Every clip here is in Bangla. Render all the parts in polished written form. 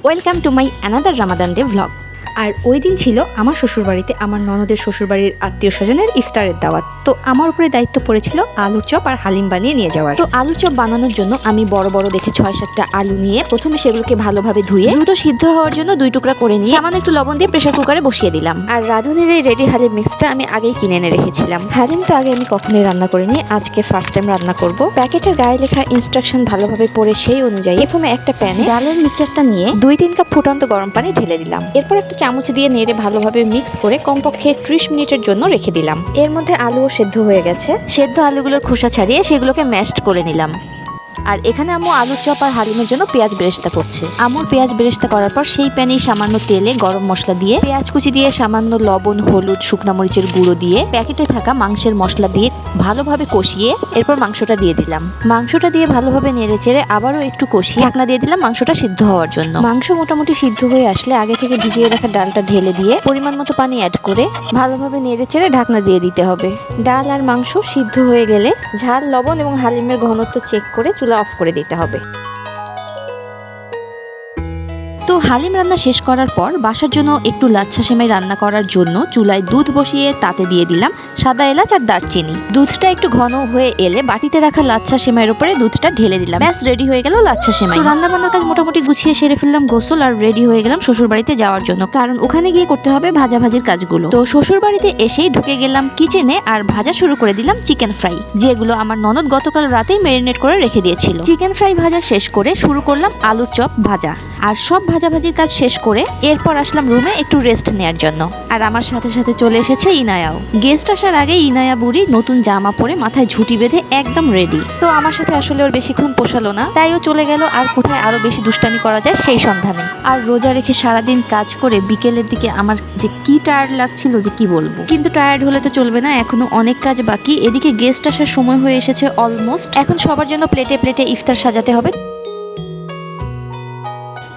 Welcome to my another Ramadan day vlog. আর ওই দিন ছিল আমার শ্বশুরবাড়িতে আমার ননদের শ্বশুরবাড়ির আত্মীয় স্বজনের ইফতারের দাওয়াত। তো আমার উপরে দায়িত্ব পড়েছিল আলুর চপ আর হালিম বানিয়ে নিয়ে যাওয়ার। তো আলুর চপ বানানোর জন্য আমি বড় বড় দেখে 6-7টা আলু নিয়ে প্রথমে সেগুলোকে ভালোভাবে ধুয়ে দ্রুত সিদ্ধ হওয়ার জন্য 2 টুকরা করে নিয়ে সামান্য একটু লবণ দিয়ে প্রেসার কুকারে বসিয়ে দিলাম। আর রাঁধুনির এই রেডি হালিম মিক্সটা আমি আগেই কিনে এনে রেখেছিলাম। হালিম তো আগে আমি কখনোই রান্না করিনি, আজকে ফার্স্ট টাইম রান্না করব। প্যাকেটের গায়ে লেখা ইনস্ট্রাকশন ভালোভাবে পড়ে সেই অনুযায়ী প্রথমে একটা প্যানে ডালের মিক্সচারটা নিয়ে 2-3 কাপ ফুটন্ত গরম পানি ঢেলে দিলাম। এরপর একটা চামচ দিয়ে নেড়ে ভালোভাবে মিক্স করে কমপক্ষে 30 মিনিটের জন্য রেখে দিলাম। এর মধ্যে আলুও সেদ্ধ হয়ে গেছে। সেদ্ধ আলুগুলোর খোসা ছাড়িয়ে সেগুলোকে ম্যাশড করে নিলাম। আর এখানে আম্মু আলুর চপ আর হালিমের জন্য পেঁয়াজ বেরেস্তা করছে। আম্মুর পেঁয়াজ বেরেস্তা করার পর সেই প্যানেই সামান্য তেলে গরম মশলা দিয়ে পেঁয়াজ কুচি দিয়ে সামান্য লবণ, হলুদ, শুকনা মরিচের গুঁড়ো দিয়ে প্যাকেটে থাকা মাংসের মশলা দিয়ে ভালোভাবে কষিয়ে এরপর মাংসটা দিয়ে দিলাম। মাংসটা দিয়ে ভালোভাবে নেড়ে চেড়ে আবারও একটু কষিয়ে ঢাকনা দিয়ে দিলাম মাংসটা সিদ্ধ হওয়ার জন্য। মাংস মোটামুটি সিদ্ধ হয়ে আসলে আগে থেকে ভিজিয়ে রাখা ডালটা ঢেলে দিয়ে পরিমাণ মতো পানি অ্যাড করে ভালোভাবে নেড়ে চেড়ে ঢাকনা দিয়ে দিতে হবে। ডাল আর মাংস সিদ্ধ হয়ে গেলে ঝাল, লবণ এবং হালিমের ঘনত্ব চেক করে চুলা অফ করে দিতে হবে। তো হালিম রান্না শেষ করার পর বাসার জন্য একটু লাচ্ছা সেমাই রান্না করার জন্য চুলায় দুধ বসিয়ে তাতে দিয়ে দিলাম সাদা এলাচ আর দারচিনি। দুধটা একটু ঘন হয়ে এলে বাটিতে রাখা লাচ্ছা সেমাইয়ের উপরে দুধটা ঢেলে দিলাম। ব্যাস রেডি হয়ে গেল লাচ্ছা সেমাই। রান্না বান্নার কাজ মোটামুটি গুছিয়ে সেরে ফেললাম, গোসল আর রেডি হয়ে গেলাম শ্বশুর বাড়িতে যাওয়ার জন্য, কারণ ওখানে গিয়ে করতে হবে ভাজাভাজির কাজগুলো। তো শ্বশুর বাড়িতে এসেই ঢুকে গেলাম কিচেনে আর ভাজা শুরু করে দিলাম চিকেন ফ্রাই, যেগুলো আমার ননদ গতকাল রাতেই ম্যারিনেট করে রেখে দিয়েছিল। চিকেন ফ্রাই ভাজা শেষ করে শুরু করলাম আলুর চপ ভাজা। আর সব ভাজাভাজির কাজ শেষ করে এরপর আসলাম রুমে একটু রেস্ট নেওয়ার জন্য। আর আমার সাথে সাথে চলে এসেছে ইনায়াও। গেস্ট আসার আগে ইনায়া বুড়ি নতুন জামা পরে মাথায় ঝুঁটি বেঁধে একদম রেডি। তো আমার সাথে আসলে ওর বেশিক্ষণ পোষালো না, তাই ও চলে গেল আর কোথায় আরো বেশি দুষ্টামি করা যায় সেই সন্ধানে। আর রোজা রেখে সারাদিন কাজ করে বিকেলের দিকে আমার যে কি টায়ার্ড লাগছিল যে কি বলবো। কিন্তু টায়ার্ড হলে তো চলবে না, এখনো অনেক কাজ বাকি। এদিকে গেস্ট আসার সময় হয়ে এসেছে অলমোস্ট। এখন সবার জন্য প্লেটে প্লেটে ইফতার সাজাতে হবে।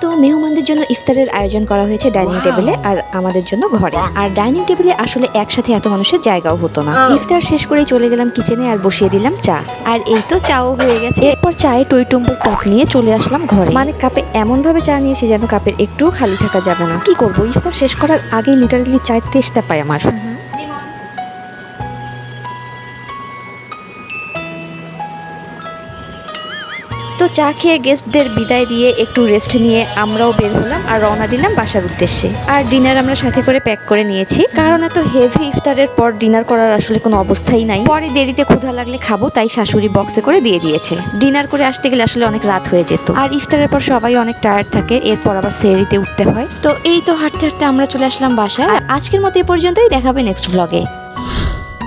তো মেহমানদের জন্য ইফতারের আয়োজন করা হয়েছে ডাইনিং টেবিলে আর আমাদের জন্য ঘরে। আর ডাইনিং টেবিলে আসলে একসাথে এত মানুষের জায়গাও হতো না। ইফতার শেষ করে চলে গেলাম কিচেনে আর বসিয়ে দিলাম চা। আর এই তো চাও হয়ে গেছে। এরপর চায়ে টইটুম্বুর কাপ নিয়ে চলে আসলাম ঘরে। মানে কাপে এমন ভাবে চা নিয়েছি যেন কাপের একটুও খালি থাকা যাবে না। কি করবো, ইফতার শেষ করার আগে লিটারালি চায়ের তেষ্টা পায় আমার। তো চা খেয়ে গেস্টদের বিদায় দিয়ে একটু রেস্ট নিয়ে আমরাও বের হলাম আর রওনা দিলাম বাসার উদ্দেশ্যে। আর ডিনার আমরা সাথে করে প্যাক করে নিয়েছি, কারণ এত হেভি ইফতারের পর ডিনার করার আসলে কোনো অবস্থাই নাই। পরে দেরিতে ক্ষুধা লাগলে খাবো, তাই শাশুড়ি বক্সে করে দিয়ে দিয়েছে। ডিনার করে আসতে গেলে আসলে অনেক রাত হয়ে যেত। আর ইফতারের পর সবাই অনেক টায়ার্ড থাকে, এরপর আবার সেহরিতে উঠতে হয়। তো এই তো হাঁটতে হাঁটতে আমরা চলে আসলাম বাসায়। আর আজকের মতো এই পর্যন্তই, দেখাবে নেক্সট ভ্লগে।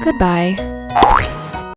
Goodbye.